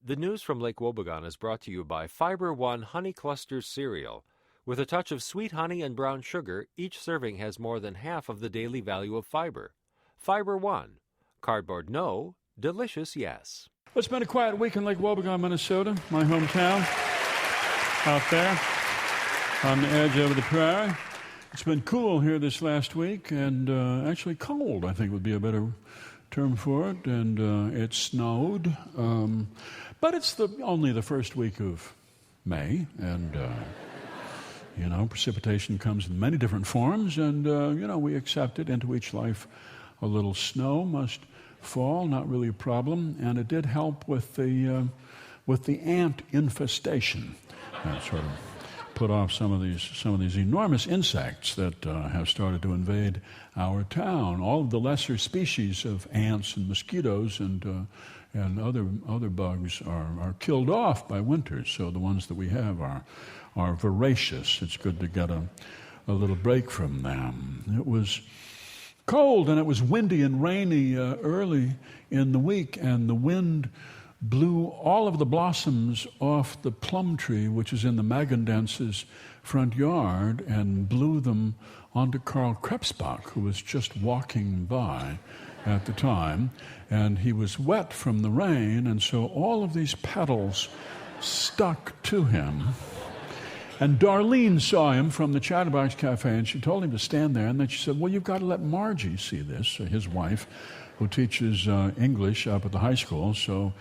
The news from Lake Wobegon is brought to you by Fiber One Honey Clusters cereal. With a touch of sweet honey and brown sugar, each serving has more than half of the daily value of fiber. Fiber One. Cardboard no, delicious yes. Well, it's been a quiet week in Lake Wobegon, Minnesota, my hometown, out there on the edge of the prairie. It's been cool here this last week, and actually cold, I think would be a better term for it, and it snowed. But it's only the first week of May, and, precipitation comes in many different forms, and, we accept it. Into each life, a little snow must fall, not really a problem, and it did help with the ant infestation. Sort of put off some of these enormous insects that have started to invade our town. All of the lesser species of ants and mosquitoes and other bugs are killed off by winters. So the ones that we have are voracious. It's good to get a little break from them. It was cold and it was windy and rainy early in the week, and the wind blew all of the blossoms off the plum tree, which is in the Magendance's front yard, and blew them onto Karl Krebsbach, who was just walking by at the time. And he was wet from the rain, and so all of these petals stuck to him. And Darlene saw him from the Chatterbox Cafe, and she told him to stand there. And then she said, well, you've got to let Margie see this, his wife, who teaches English up at the high school. So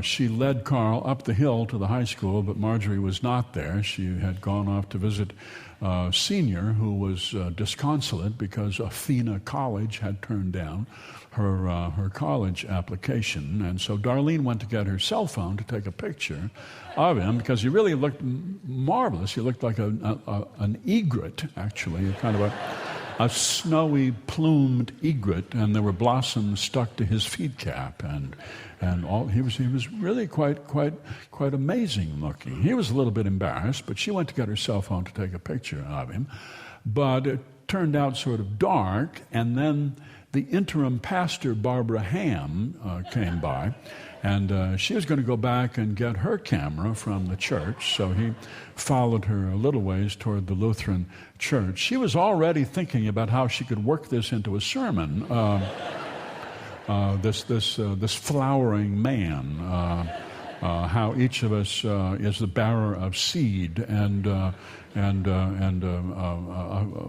she led Carl up the hill to the high school, but Marjorie was not there. She had gone off to visit a senior who was disconsolate because Athena College had turned down her college application. And so Darlene went to get her cell phone to take a picture of him because he really looked marvelous. He looked like an egret, actually, kind of a snowy plumed egret, and there were blossoms stuck to his feet cap, and all. He was really quite amazing looking. He was a little bit embarrassed, but she went to get her cell phone to take a picture of him. But it turned out sort of dark, and then the interim pastor, Barbara Ham, came by, and she was going to go back and get her camera from the church, so he followed her a little ways toward the Lutheran church. She was already thinking about how she could work this into a sermon, this flowering man, how each of us is the bearer of seed, and a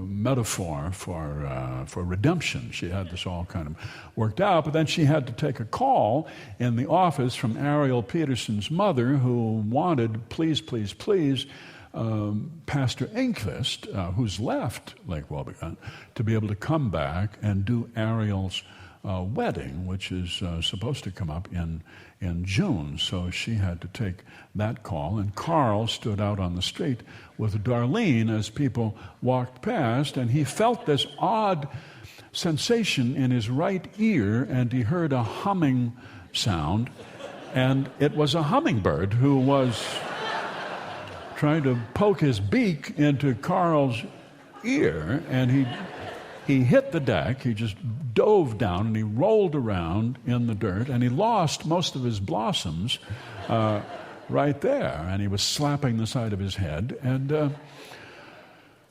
metaphor for redemption. She had this all kind of worked out, but then she had to take a call in the office from Ariel Peterson's mother, who wanted, please, Pastor Enquist, who's left Lake Wobegon, to be able to come back and do Ariel's wedding, which is supposed to come up in June. So she had to take that call, and Carl stood out on the street with Darlene as people walked past, and he felt this odd sensation in his right ear, and he heard a humming sound, and it was a hummingbird who was trying to poke his beak into Carl's ear, and he hit the deck. He just dove down and he rolled around in the dirt, and he lost most of his blossoms right there, and he was slapping the side of his head, and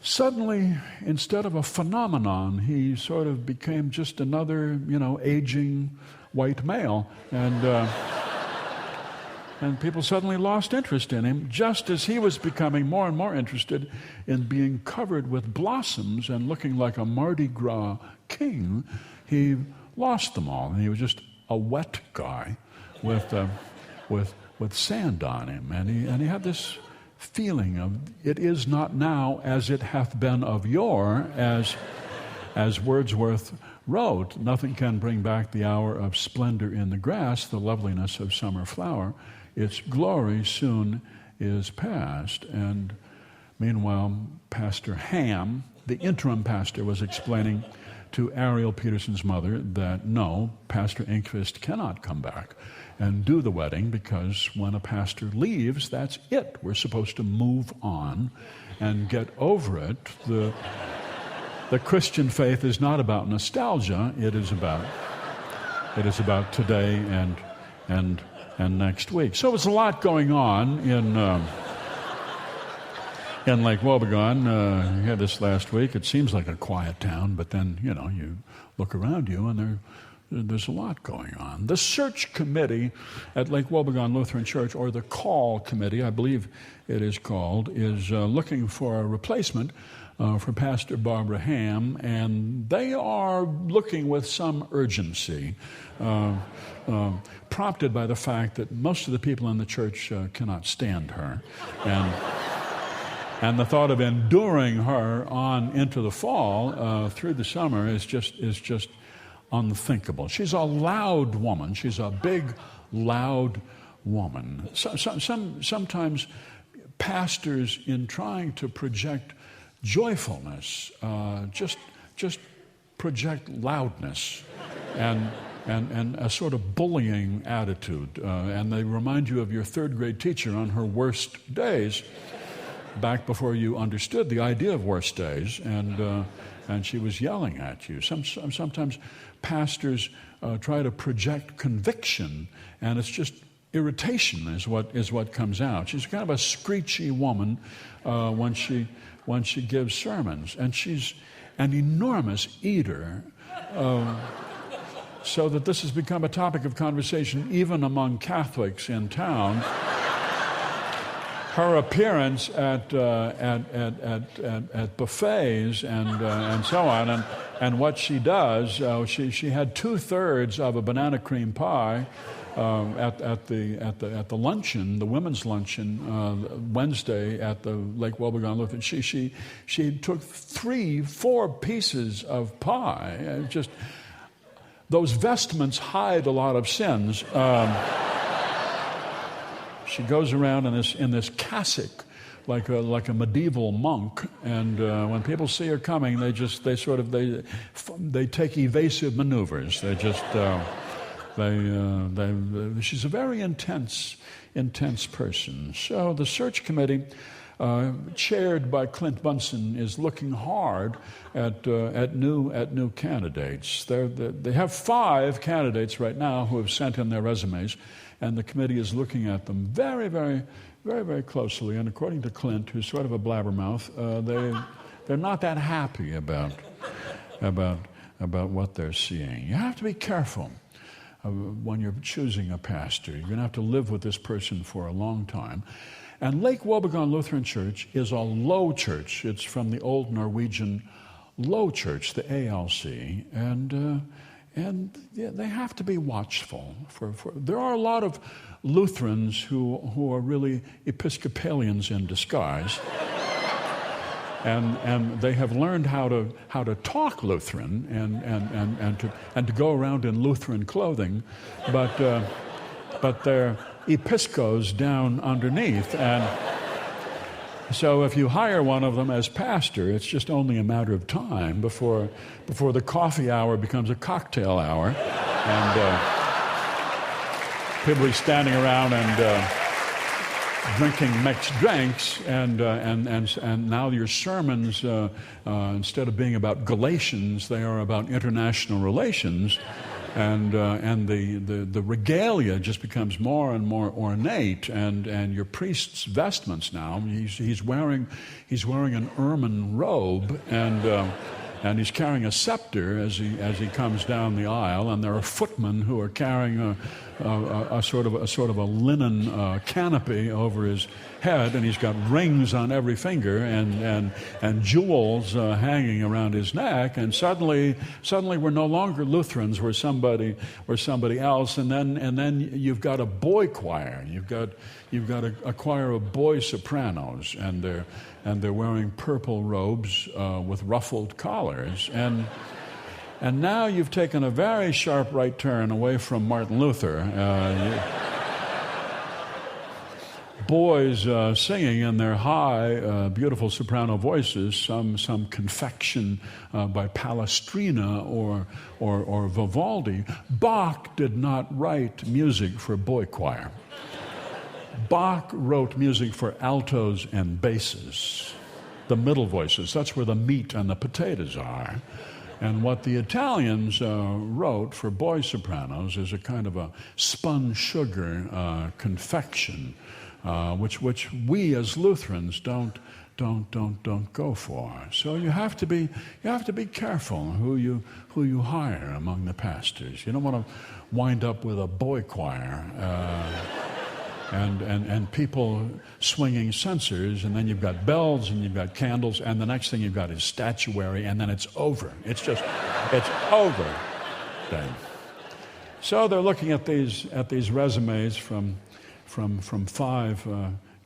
suddenly, instead of a phenomenon, he sort of became just another, aging white male, and people suddenly lost interest in him, just as he was becoming more and more interested in being covered with blossoms and looking like a Mardi Gras king. He lost them all, and he was just a wet guy with sand on him, and he had this feeling of, it is not now as it hath been of yore, as Wordsworth wrote, nothing can bring back the hour of splendor in the grass, the loveliness of summer flower. Its glory soon is past. And meanwhile, Pastor Ham, the interim pastor, was explaining to Ariel Peterson's mother that no, Pastor Enquist cannot come back and do the wedding, because when a pastor leaves, that's it. We're supposed to move on and get over it. The Christian faith is not about nostalgia. It is about today and next week. So there's a lot going on in Lake Wobegon. We had this last week. It seems like a quiet town, but then, you look around you and there's a lot going on. The search committee at Lake Wobegon Lutheran Church, or the call committee, I believe it is called, is looking for a replacement for Pastor Barbara Ham, and they are looking with some urgency, prompted by the fact that most of the people in the church cannot stand her. And the thought of enduring her on into the fall through the summer is just unthinkable. She's a loud woman. She's a big, loud woman. Sometimes pastors, in trying to project joyfulness, just project loudness and a sort of bullying attitude. And they remind you of your third grade teacher on her worst days, back before you understood the idea of worst days, and she was yelling at you. Sometimes pastors try to project conviction, and it's just irritation is what comes out. She's kind of a screechy woman when she gives sermons, and she's an enormous eater, so that this has become a topic of conversation even among Catholics in town. Her appearance at buffets and so on, and what she does, she had 2/3 of a banana cream pie at the luncheon, the women's luncheon Wednesday at the Lake Wobegon Lutheran. She took 3-4 pieces of pie. Just those vestments hide a lot of sins. She goes around in this cassock, like a medieval monk, and when people see her coming, they take evasive maneuvers. She's a very intense person. So the search committee, chaired by Clint Bunsen, is looking hard at new candidates. They have 5 candidates right now who have sent in their resumes, and the committee is looking at them very, very, very, very closely. And according to Clint, who's sort of a blabbermouth, they're not that happy about what they're seeing. You have to be careful when you're choosing a pastor. You're going to have to live with this person for a long time. And Lake Wobegon Lutheran Church is a low church. It's from the old Norwegian low church, the ALC, and they have to be watchful. There are a lot of Lutherans who are really Episcopalians in disguise, and they have learned how to talk Lutheran and to go around in Lutheran clothing, but they're Episcos down underneath, and so if you hire one of them as pastor, it's just only a matter of time before the coffee hour becomes a cocktail hour, and people be standing around and drinking mixed drinks, and now your sermons, instead of being about Galatians, they are about international relations. And the regalia just becomes more and more ornate, and your priest's vestments now. He's wearing an ermine robe, and he's carrying a scepter as he comes down the aisle. And there are footmen who are carrying a sort of a linen canopy over his head, and he's got rings on every finger and jewels hanging around his neck. And suddenly we're no longer Lutherans. We're somebody else. And then you've got a boy choir. You've got a choir of boy sopranos, and they're wearing purple robes with ruffled collars. And now you've taken a very sharp right turn away from Martin Luther. Boys singing in their high, beautiful soprano voices, some confection by Palestrina or Vivaldi. Bach did not write music for boy choir. Bach wrote music for altos and basses, the middle voices. That's where the meat and the potatoes are. And what the Italians wrote for boy sopranos is a kind of a spun sugar confection, which we as Lutherans don't go for. So you have to be careful who you hire among the pastors. You don't want to wind up with a boy choir. And people swinging censers, and then you've got bells, and you've got candles, and the next thing you've got is statuary, and then it's over. It's over then. So they're looking at these resumes from 5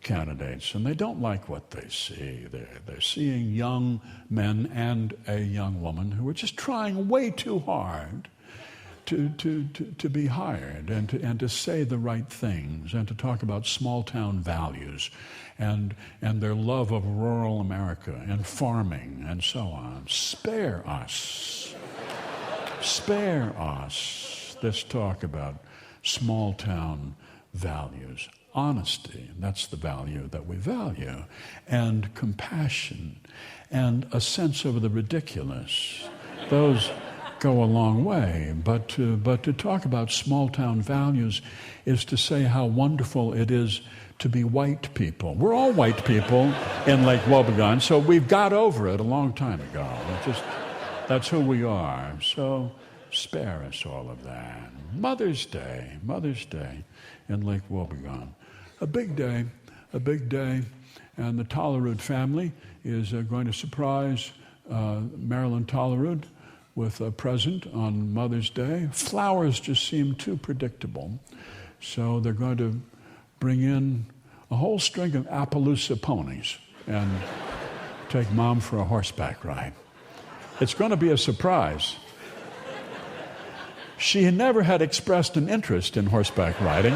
candidates, and they don't like what they see. They're seeing young men and a young woman who are just trying way too hard to be hired and to say the right things and to talk about small town values and their love of rural America and farming and so on. Spare us this talk about small town values. Honesty, that's the value that we value, and compassion and a sense of the ridiculous. Those go a long way, but to talk about small town values is to say how wonderful it is to be white people. We're all white people in Lake Wobegon, so we've got over it a long time ago. That's who we are. So spare us all of that. Mother's Day in Lake Wobegon. A big day, and the Tollerud family is going to surprise Marilyn Tollerud with a present on Mother's Day. Flowers just seem too predictable, so they're going to bring in a whole string of Appaloosa ponies and take Mom for a horseback ride. It's going to be a surprise. She never had expressed an interest in horseback riding,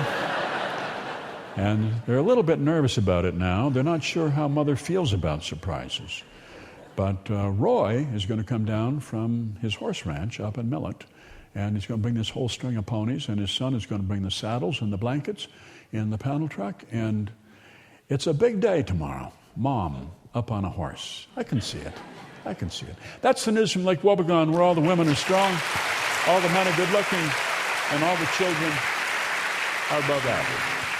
and they're a little bit nervous about it now. They're not sure how Mother feels about surprises. But Roy is going to come down from his horse ranch up in Millet, and he's going to bring this whole string of ponies, and his son is going to bring the saddles and the blankets in the panel truck, and it's a big day tomorrow. Mom up on a horse. I can see it. That's the news from Lake Wobegon, where all the women are strong, all the men are good looking, and all the children are above average.